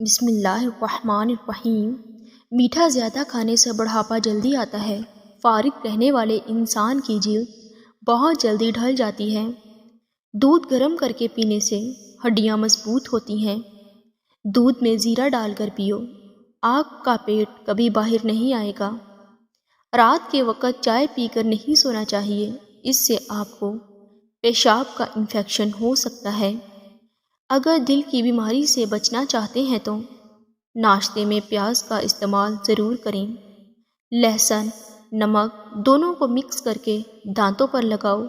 بسم اللہ الرحمن الرحیم۔ میٹھا زیادہ کھانے سے بڑھاپا جلدی آتا ہے۔ فارغ رہنے والے انسان کی جلد بہت جلدی ڈھل جاتی ہے۔ دودھ گرم کر کے پینے سے ہڈیاں مضبوط ہوتی ہیں۔ دودھ میں زیرہ ڈال کر پیو، آپ کا پیٹ کبھی باہر نہیں آئے گا۔ رات کے وقت چائے پی کر نہیں سونا چاہیے، اس سے آپ کو پیشاب کا انفیکشن ہو سکتا ہے۔ اگر دل کی بیماری سے بچنا چاہتے ہیں تو ناشتے میں پیاز کا استعمال ضرور کریں۔ لہسن، نمک دونوں کو مکس کر کے دانتوں پر لگاؤ،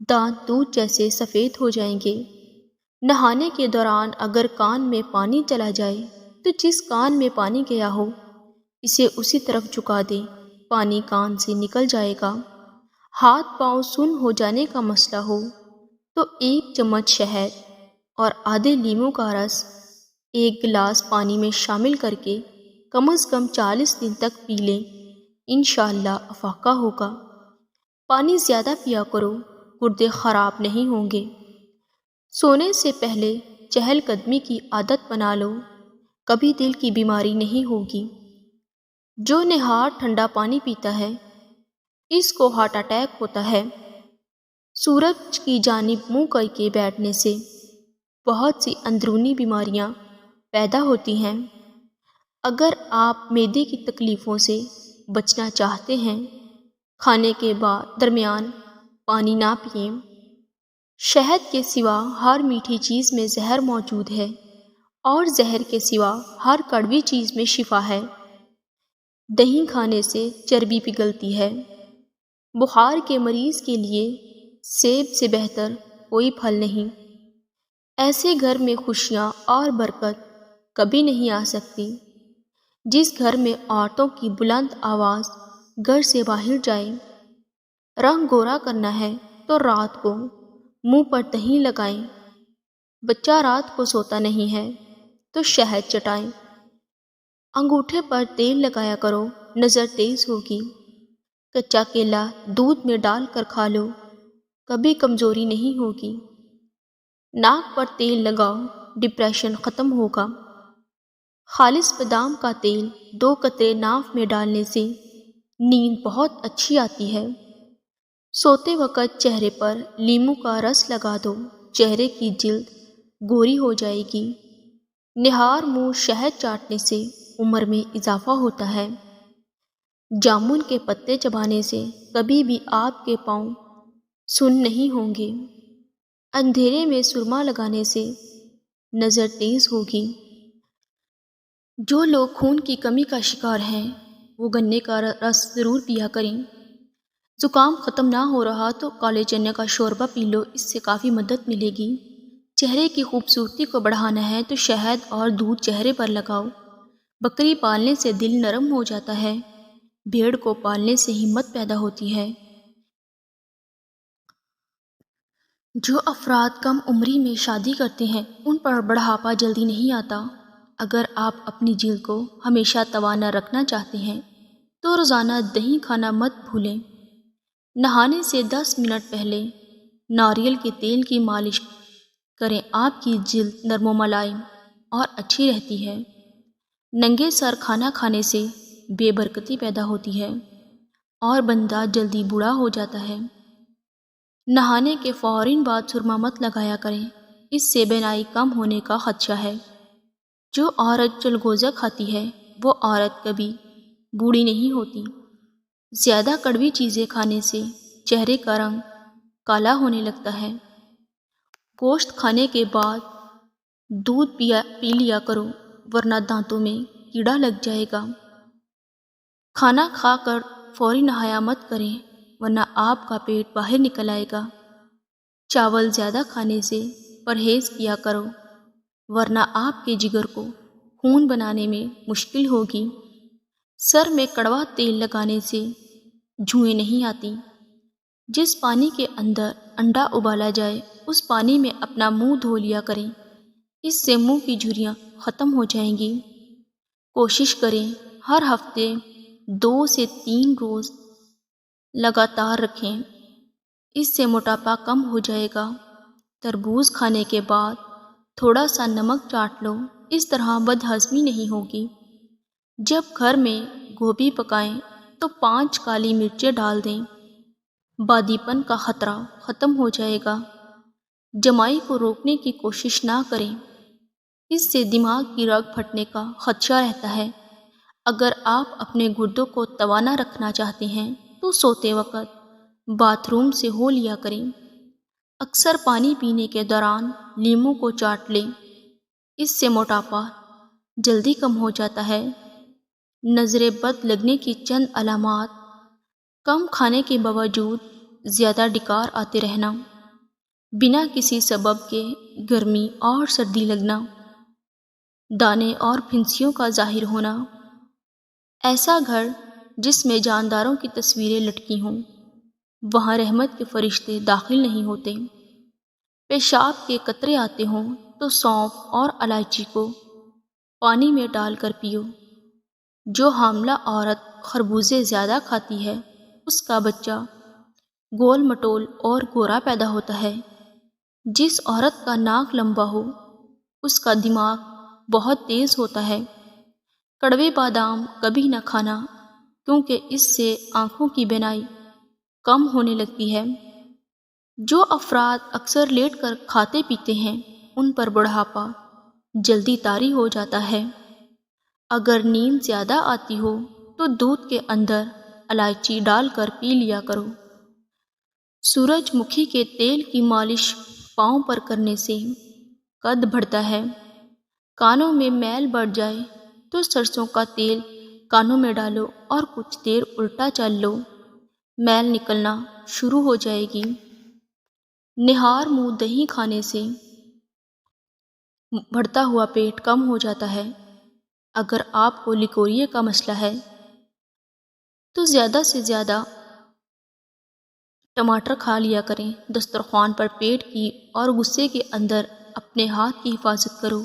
دانت دودھ جیسے سفید ہو جائیں گے۔ نہانے کے دوران اگر کان میں پانی چلا جائے تو جس کان میں پانی گیا ہو اسے اسی طرف جھکا دیں، پانی کان سے نکل جائے گا۔ ہاتھ پاؤں سن ہو جانے کا مسئلہ ہو تو 1 چمچ شہد اور آدھے لیموں کا رس 1 گلاس پانی میں شامل کر کے کم از کم 40 دن تک پی لیں، انشاءاللہ افاقہ ہوگا۔ پانی زیادہ پیا کرو، گردے خراب نہیں ہوں گے۔ سونے سے پہلے چہل قدمی کی عادت بنا لو، کبھی دل کی بیماری نہیں ہوگی۔ جو نہار ٹھنڈا پانی پیتا ہے اس کو ہارٹ اٹیک ہوتا ہے۔ سورج کی جانب منہ کر کے بیٹھنے سے بہت سی اندرونی بیماریاں پیدا ہوتی ہیں۔ اگر آپ معدے کی تکلیفوں سے بچنا چاہتے ہیں، کھانے کے بعد درمیان پانی نہ پئیں۔ شہد کے سوا ہر میٹھی چیز میں زہر موجود ہے اور زہر کے سوا ہر کڑوی چیز میں شفا ہے۔ دہی کھانے سے چربی پگھلتی ہے۔ بخار کے مریض کے لیے سیب سے بہتر کوئی پھل نہیں۔ ایسے گھر میں خوشیاں اور برکت کبھی نہیں آ سکتی جس گھر میں عورتوں کی بلند آواز گھر سے باہر جائے۔ رنگ گورا کرنا ہے تو رات کو منہ پر دہی لگائیں۔ بچہ رات کو سوتا نہیں ہے تو شہد چٹائیں۔ انگوٹھے پر تیل لگایا کرو، نظر تیز ہوگی۔ کچا کیلا دودھ میں ڈال کر کھا لو، کبھی کمزوری نہیں ہوگی۔ ناک پر تیل لگاؤ، ڈپریشن ختم ہوگا۔ خالص بادام کا تیل 2 قطرے ناف میں ڈالنے سے نیند بہت اچھی آتی ہے۔ سوتے وقت چہرے پر لیموں کا رس لگا دو، چہرے کی جلد گوری ہو جائے گی۔ نہار منہ شہد چاٹنے سے عمر میں اضافہ ہوتا ہے۔ جامن کے پتے چبانے سے کبھی بھی آپ کے پاؤں سن نہیں ہوں گے۔ اندھیرے میں سرما لگانے سے نظر تیز ہوگی۔ جو لوگ خون کی کمی کا شکار ہیں وہ گنے کا رس ضرور پیا کریں۔ زکام ختم نہ ہو رہا تو کالے چنے کا شوربہ پی لو، اس سے کافی مدد ملے گی۔ چہرے کی خوبصورتی کو بڑھانا ہے تو شہد اور دودھ چہرے پر لگاؤ۔ بکری پالنے سے دل نرم ہو جاتا ہے، بھیڑ کو پالنے سے ہمت پیدا ہوتی ہے۔ جو افراد کم عمری میں شادی کرتے ہیں ان پر بڑھاپا جلدی نہیں آتا۔ اگر آپ اپنی جلد کو ہمیشہ توانا رکھنا چاہتے ہیں تو روزانہ دہی کھانا مت بھولیں۔ نہانے سے 10 منٹ پہلے ناریل کے تیل کی مالش کریں، آپ کی جلد نرم و ملائم اور اچھی رہتی ہے۔ ننگے سر کھانا کھانے سے بے برکتی پیدا ہوتی ہے اور بندہ جلدی بوڑھا ہو جاتا ہے۔ نہانے کے فوراً بعد سرما مت لگایا کریں، اس سے بینائی کم ہونے کا خدشہ ہے۔ جو عورت چلگوزہ کھاتی ہے وہ عورت کبھی بوڑھی نہیں ہوتی۔ زیادہ کڑوی چیزیں کھانے سے چہرے کا رنگ کالا ہونے لگتا ہے۔ گوشت کھانے کے بعد دودھ پی لیا کرو ورنہ دانتوں میں کیڑا لگ جائے گا۔ کھانا کھا کر فوری نہایا مت کریں ورنہ آپ کا پیٹ باہر نکل آئے گا۔ چاول زیادہ کھانے سے پرہیز کیا کرو ورنہ آپ کے جگر کو خون بنانے میں مشکل ہوگی۔ سر میں کڑوا تیل لگانے سے جوئیں نہیں آتی۔ جس پانی کے اندر انڈا ابالا جائے اس پانی میں اپنا منہ دھو لیا کریں، اس سے منہ کی جھریاں ختم ہو جائیں گی۔ کوشش کریں ہر ہفتے 2 سے 3 روز لگاتار رکھیں، اس سے موٹاپا کم ہو جائے گا۔ تربوز کھانے کے بعد تھوڑا سا نمک چاٹ لو، اس طرح بدہضمی نہیں ہوگی۔ جب گھر میں گوبھی پکائیں تو 5 کالی مرچیں ڈال دیں، بادی پن کا خطرہ ختم ہو جائے گا۔ جمائی کو روکنے کی کوشش نہ کریں، اس سے دماغ کی رگ پھٹنے کا خدشہ رہتا ہے۔ اگر آپ اپنے گردوں کو توانا رکھنا چاہتے ہیں تو سوتے وقت باتھ روم سے ہو لیا کریں۔ اکثر پانی پینے کے دوران لیموں کو چاٹ لیں، اس سے موٹاپا جلدی کم ہو جاتا ہے۔ نظر بد لگنے کی چند علامات: کم کھانے کے باوجود زیادہ ڈکار آتے رہنا، بنا کسی سبب کے گرمی اور سردی لگنا، دانے اور پھنسیوں کا ظاہر ہونا، ایسا گھر جس میں جانداروں کی تصویریں لٹکی ہوں، وہاں رحمت کے فرشتے داخل نہیں ہوتے۔ پیشاب کے قطرے آتے ہوں تو سونف اور الائچی کو پانی میں ڈال کر پیو۔ جو حاملہ عورت خربوزے زیادہ کھاتی ہے اس کا بچہ گول مٹول اور گورا پیدا ہوتا ہے۔ جس عورت کا ناک لمبا ہو اس کا دماغ بہت تیز ہوتا ہے۔ کڑوے بادام کبھی نہ کھانا کیونکہ اس سے آنکھوں کی بینائی کم ہونے لگتی ہے۔ جو افراد اکثر لیٹ کر کھاتے پیتے ہیں ان پر بڑھاپا جلدی طاری ہو جاتا ہے۔ اگر نیند زیادہ آتی ہو تو دودھ کے اندر الائچی ڈال کر پی لیا کرو۔ سورج مکھی کے تیل کی مالش پاؤں پر کرنے سے قد بڑھتا ہے۔ کانوں میں میل بڑھ جائے تو سرسوں کا تیل کانوں میں ڈالو اور کچھ دیر الٹا چل لو، میل نکلنا شروع ہو جائے گی۔ نہار منہ دہی کھانے سے بڑھتا ہوا پیٹ کم ہو جاتا ہے۔ اگر آپ کو لکوریے کا مسئلہ ہے تو زیادہ سے زیادہ ٹماٹر کھا لیا کریں۔ دسترخوان پر پیٹ کی اور غصے کے اندر اپنے ہاتھ کی حفاظت کرو۔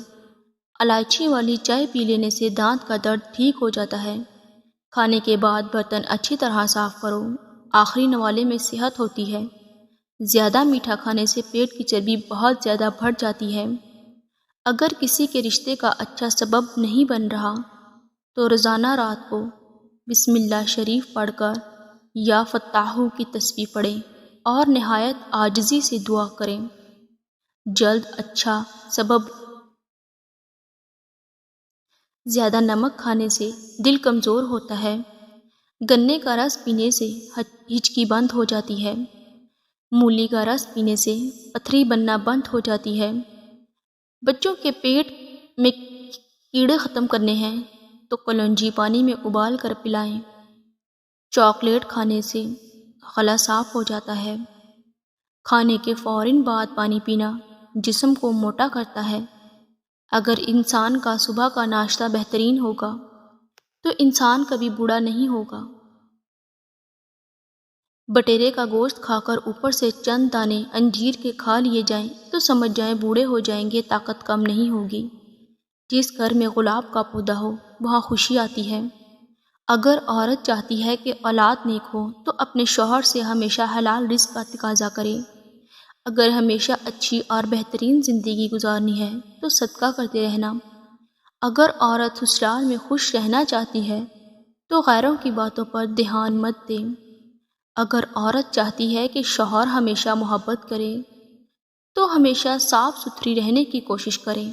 الائچی والی چائے پی لینے سے دانت کا درد ٹھیک ہو جاتا ہے۔ کھانے کے بعد برتن اچھی طرح صاف کرو، آخری نوالے میں صحت ہوتی ہے۔ زیادہ میٹھا کھانے سے پیٹ کی چربی بہت زیادہ بڑھ جاتی ہے۔ اگر کسی کے رشتے کا اچھا سبب نہیں بن رہا تو روزانہ رات کو بسم اللہ شریف پڑھ کر یا فتاحو کی تسبیح پڑھیں اور نہایت عاجزی سے دعا کریں۔ جلد اچھا سبب: زیادہ نمک کھانے سے دل کمزور ہوتا ہے۔ گنے کا رس پینے سے ہچکی بند ہو جاتی ہے۔ مولی کا رس پینے سے پتھری بننا بند ہو جاتی ہے۔ بچوں کے پیٹ میں کیڑے ختم کرنے ہیں تو کلونجی پانی میں ابال کر پلائیں۔ چاکلیٹ کھانے سے گلا صاف ہو جاتا ہے۔ کھانے کے فوراً بعد پانی پینا جسم کو موٹا کرتا ہے۔ اگر انسان کا صبح کا ناشتہ بہترین ہوگا تو انسان کبھی بوڑھا نہیں ہوگا۔ بٹیرے کا گوشت کھا کر اوپر سے چند دانے انجیر کے کھا لیے جائیں تو سمجھ جائیں بوڑھے ہو جائیں گے، طاقت کم نہیں ہوگی۔ جس گھر میں گلاب کا پودا ہو وہاں خوشی آتی ہے۔ اگر عورت چاہتی ہے کہ اولاد نیک ہو تو اپنے شوہر سے ہمیشہ حلال رزق کا تقاضا کرے۔ اگر ہمیشہ اچھی اور بہترین زندگی گزارنی ہے تو صدقہ کرتے رہنا۔ اگر عورت سسرال میں خوش رہنا چاہتی ہے تو غیروں کی باتوں پر دھیان مت دے۔ اگر عورت چاہتی ہے کہ شوہر ہمیشہ محبت کرے تو ہمیشہ صاف ستھری رہنے کی کوشش کرے۔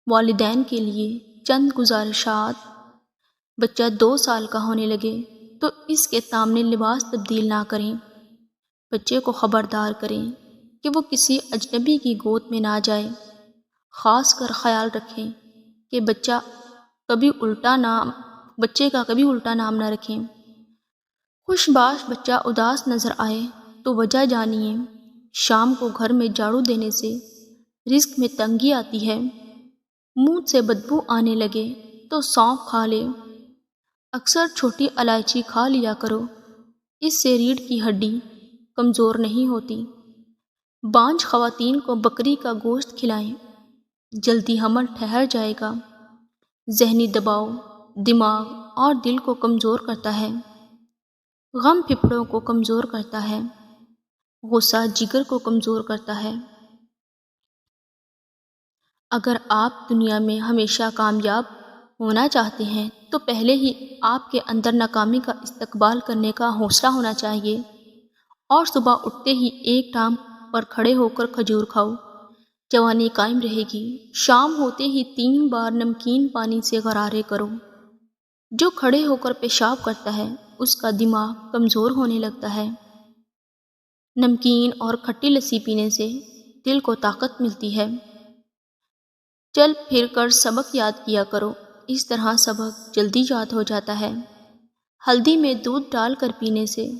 والدین کے لیے چند گزارشات: بچہ 2 سال کا ہونے لگے تو اس کے سامنے لباس تبدیل نہ کریں۔ بچے کو خبردار کریں کہ وہ کسی اجنبی کی گود میں نہ جائے۔ خاص کر خیال رکھیں کہ بچے کا کبھی الٹا نام نہ رکھیں۔ خوش باش بچہ اداس نظر آئے تو وجہ جانیے۔ شام کو گھر میں جھاڑو دینے سے رزق میں تنگی آتی ہے۔ منہ سے بدبو آنے لگے تو سونف کھا لے۔ اکثر چھوٹی الائچی کھا لیا کرو، اس سے ریڑھ کی ہڈی کمزور نہیں ہوتی۔ بانجھ خواتین کو بکری کا گوشت کھلائیں، جلدی حمل ٹھہر جائے گا۔ ذہنی دباؤ دماغ اور دل کو کمزور کرتا ہے۔ غم پھیپھڑوں کو کمزور کرتا ہے۔ غصہ جگر کو کمزور کرتا ہے۔ اگر آپ دنیا میں ہمیشہ کامیاب ہونا چاہتے ہیں تو پہلے ہی آپ کے اندر ناکامی کا استقبال کرنے کا حوصلہ ہونا چاہیے، اور صبح اٹھتے ہی ایک ٹانگ پر کھڑے ہو کر کھجور کھاؤ، جوانی قائم رہے گی۔ شام ہوتے ہی 3 بار نمکین پانی سے غرارے کرو۔ جو کھڑے ہو کر پیشاب کرتا ہے اس کا دماغ کمزور ہونے لگتا ہے۔ نمکین اور کھٹی لسی پینے سے دل کو طاقت ملتی ہے۔ چل پھر کر سبق یاد کیا کرو، اس طرح سبق جلدی یاد ہو جاتا ہے۔ ہلدی میں دودھ ڈال کر پینے سے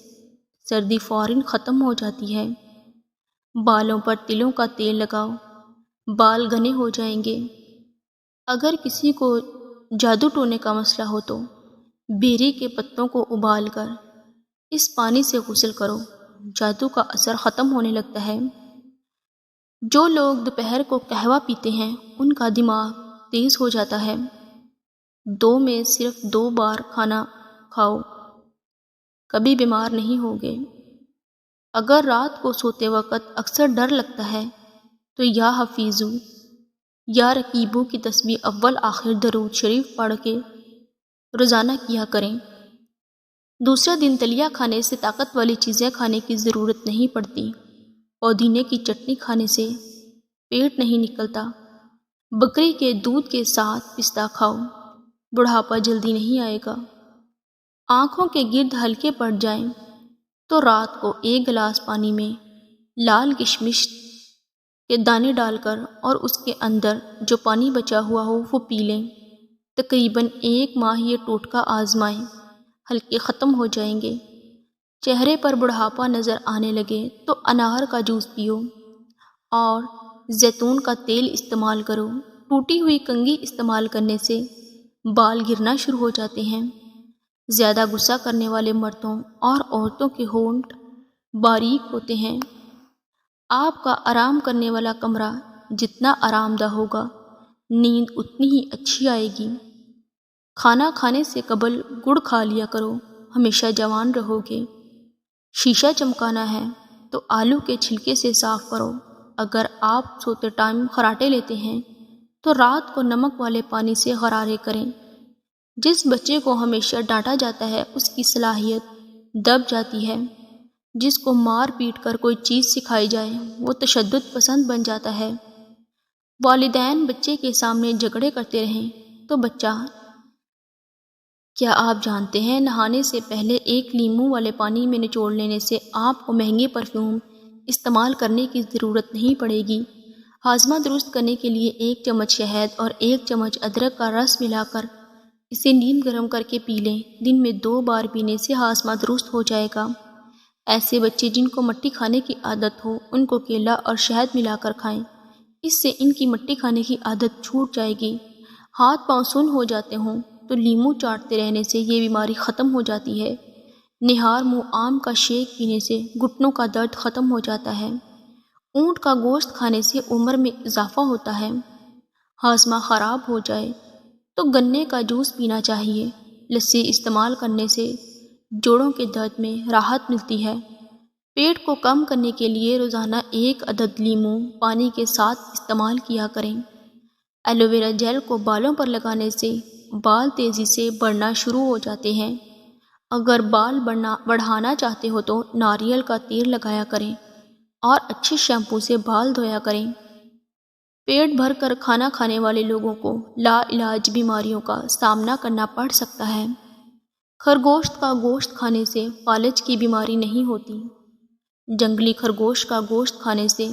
سردی فوراً ختم ہو جاتی ہے۔ بالوں پر تلوں کا تیل لگاؤ، بال گھنے ہو جائیں گے۔ اگر کسی کو جادو ٹونے کا مسئلہ ہو تو بیری کے پتوں کو ابال کر اس پانی سے غسل کرو، جادو کا اثر ختم ہونے لگتا ہے۔ جو لوگ دوپہر کو قہوہ پیتے ہیں ان کا دماغ تیز ہو جاتا ہے۔ 2 میں صرف 2 بار کھانا کھاؤ، کبھی بیمار نہیں ہوگے۔ اگر رات کو سوتے وقت اکثر ڈر لگتا ہے تو یا حفیظو یا رقیبو کی تسبیح اول آخر درود شریف پڑھ کے روزانہ کیا کریں۔ دوسرے دن دلیا کھانے سے طاقت والی چیزیں کھانے کی ضرورت نہیں پڑتی۔ پودینے کی چٹنی کھانے سے پیٹ نہیں نکلتا۔ بکری کے دودھ کے ساتھ پستہ کھاؤ، بڑھاپا جلدی نہیں آئے گا۔ آنکھوں کے گرد ہلکے پڑ جائیں تو رات کو 1 گلاس پانی میں لال کشمش کے دانے ڈال کر اور اس کے اندر جو پانی بچا ہوا ہو وہ پی لیں۔ تقریباً 1 ماہ یہ ٹوٹکا آزمائیں، ہلکے ختم ہو جائیں گے۔ چہرے پر بڑھاپا نظر آنے لگے تو انار کا جوس پیو اور زیتون کا تیل استعمال کرو۔ ٹوٹی ہوئی کنگھی استعمال کرنے سے بال گرنا شروع ہو جاتے ہیں۔ زیادہ غصہ کرنے والے مردوں اور عورتوں کے ہونٹ باریک ہوتے ہیں۔ آپ کا آرام کرنے والا کمرہ جتنا آرام دہ ہوگا، نیند اتنی ہی اچھی آئے گی۔ کھانا کھانے سے قبل گڑ کھا لیا کرو، ہمیشہ جوان رہو گے۔ شیشہ چمکانا ہے تو آلو کے چھلکے سے صاف کرو۔ اگر آپ سوتے ٹائم خراٹے لیتے ہیں تو رات کو نمک والے پانی سے غرارے کریں۔ جس بچے کو ہمیشہ ڈانٹا جاتا ہے اس کی صلاحیت دب جاتی ہے۔ جس کو مار پیٹ کر کوئی چیز سکھائی جائے وہ تشدد پسند بن جاتا ہے۔ والدین بچے کے سامنے جھگڑے کرتے رہیں تو بچہ کیا آپ جانتے ہیں نہانے سے پہلے 1 لیموں والے پانی میں نچوڑ لینے سے آپ کو مہنگے پرفیوم استعمال کرنے کی ضرورت نہیں پڑے گی۔ ہاضمہ درست کرنے کے لیے 1 چمچ شہد اور 1 چمچ ادرک کا رس ملا کر اسے نیم گرم کر کے پی لیں۔ دن میں 2 بار پینے سے ہاضمہ درست ہو جائے گا۔ ایسے بچے جن کو مٹی کھانے کی عادت ہو ان کو کیلا اور شہد ملا کر کھائیں، اس سے ان کی مٹی کھانے کی عادت چھوٹ جائے گی۔ ہاتھ پاؤں سن ہو جاتے ہوں تو لیموں چاٹتے رہنے سے یہ بیماری ختم ہو جاتی ہے۔ نہار منہ آم کا شیک پینے سے گھٹنوں کا درد ختم ہو جاتا ہے۔ اونٹ کا گوشت کھانے سے عمر میں اضافہ ہوتا ہے۔ ہاضمہ خراب ہو جائے تو گنے کا جوس پینا چاہیے۔ لسی استعمال کرنے سے جوڑوں کے درد میں راحت ملتی ہے۔ پیٹ کو کم کرنے کے لیے روزانہ 1 عدد لیموں پانی کے ساتھ استعمال کیا کریں۔ ایلو ویرا جیل کو بالوں پر لگانے سے بال تیزی سے بڑھنا شروع ہو جاتے ہیں۔ اگر بال بڑھانا چاہتے ہو تو ناریل کا تیل لگایا کریں اور اچھے شیمپو سے بال دھویا کریں۔ پیٹ بھر کر کھانا کھانے والے لوگوں کو لا علاج بیماریوں کا سامنا کرنا پڑ سکتا ہے۔ خرگوش کا گوشت کھانے سے فالج کی بیماری نہیں ہوتی۔ جنگلی خرگوش کا گوشت کھانے سے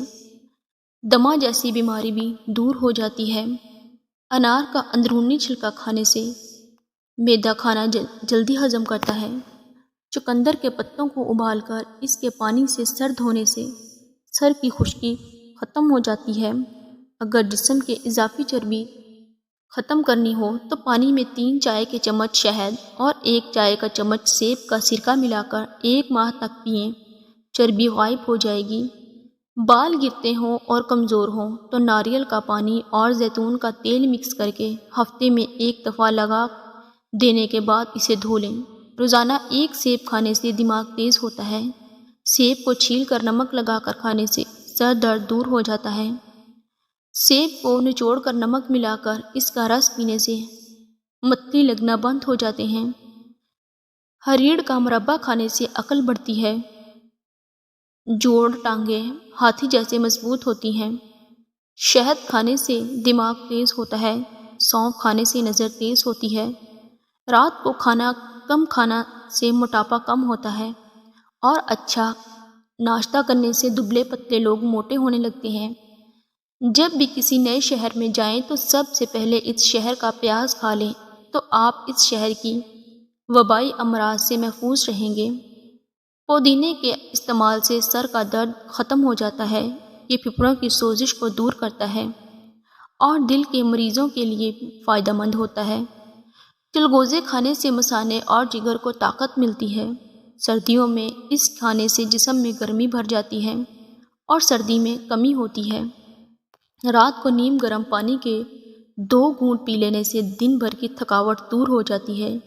دمہ جیسی بیماری بھی دور ہو جاتی ہے۔ انار کا اندرونی چھلکا کھانے سے میدا کھانا جلدی ہضم کرتا ہے۔ چقندر کے پتوں کو ابال کر اس کے پانی سے سر دھونے سے سر کی خشکی ختم ہو جاتی ہے۔ اگر جسم کے اضافی چربی ختم کرنی ہو تو پانی میں 3 چائے کے چمچ شہد اور 1 چائے کا چمچ سیب کا سرکہ ملا کر 1 ماہ تک پئیں، چربی غائب ہو جائے گی۔ بال گرتے ہوں اور کمزور ہوں تو ناریل کا پانی اور زیتون کا تیل مکس کر کے ہفتے میں 1 دفعہ لگا دینے کے بعد اسے دھو لیں۔ روزانہ 1 سیب کھانے سے دماغ تیز ہوتا ہے۔ سیب کو چھیل کر نمک لگا کر کھانے سے سر درد دور ہو جاتا ہے۔ سیب کو نچوڑ کر نمک ملا کر اس کا رس پینے سے متلی لگنا بند ہو جاتے ہیں۔ ہریڑ کا مربع کھانے سے عقل بڑھتی ہے۔ جوڑ ٹانگیں ہاتھی جیسے مضبوط ہوتی ہیں۔ شہد کھانے سے دماغ تیز ہوتا ہے۔ سونف کھانے سے نظر تیز ہوتی ہے۔ رات کو کھانا کم کھانا سے موٹاپا کم ہوتا ہے، اور اچھا ناشتہ کرنے سے دبلے پتلے لوگ موٹے ہونے لگتے ہیں۔ جب بھی کسی نئے شہر میں جائیں تو سب سے پہلے اس شہر کا پیاز کھا لیں تو آپ اس شہر کی وبائی امراض سے محفوظ رہیں گے۔ پودینے کے استعمال سے سر کا درد ختم ہو جاتا ہے۔ یہ پھیپھڑوں کی سوزش کو دور کرتا ہے اور دل کے مریضوں کے لیے فائدہ مند ہوتا ہے۔ چلگوزے کھانے سے مثانے اور جگر کو طاقت ملتی ہے۔ سردیوں میں اس کھانے سے جسم میں گرمی بھر جاتی ہے اور سردی میں کمی ہوتی ہے۔ رات کو نیم گرم پانی کے 2 گھونٹ پی لینے سے دن بھر کی تھکاوٹ دور ہو جاتی ہے۔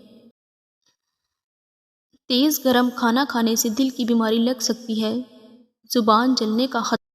تیز گرم کھانا کھانے سے دل کی بیماری لگ سکتی ہے۔ زبان جلنے کا خطرہ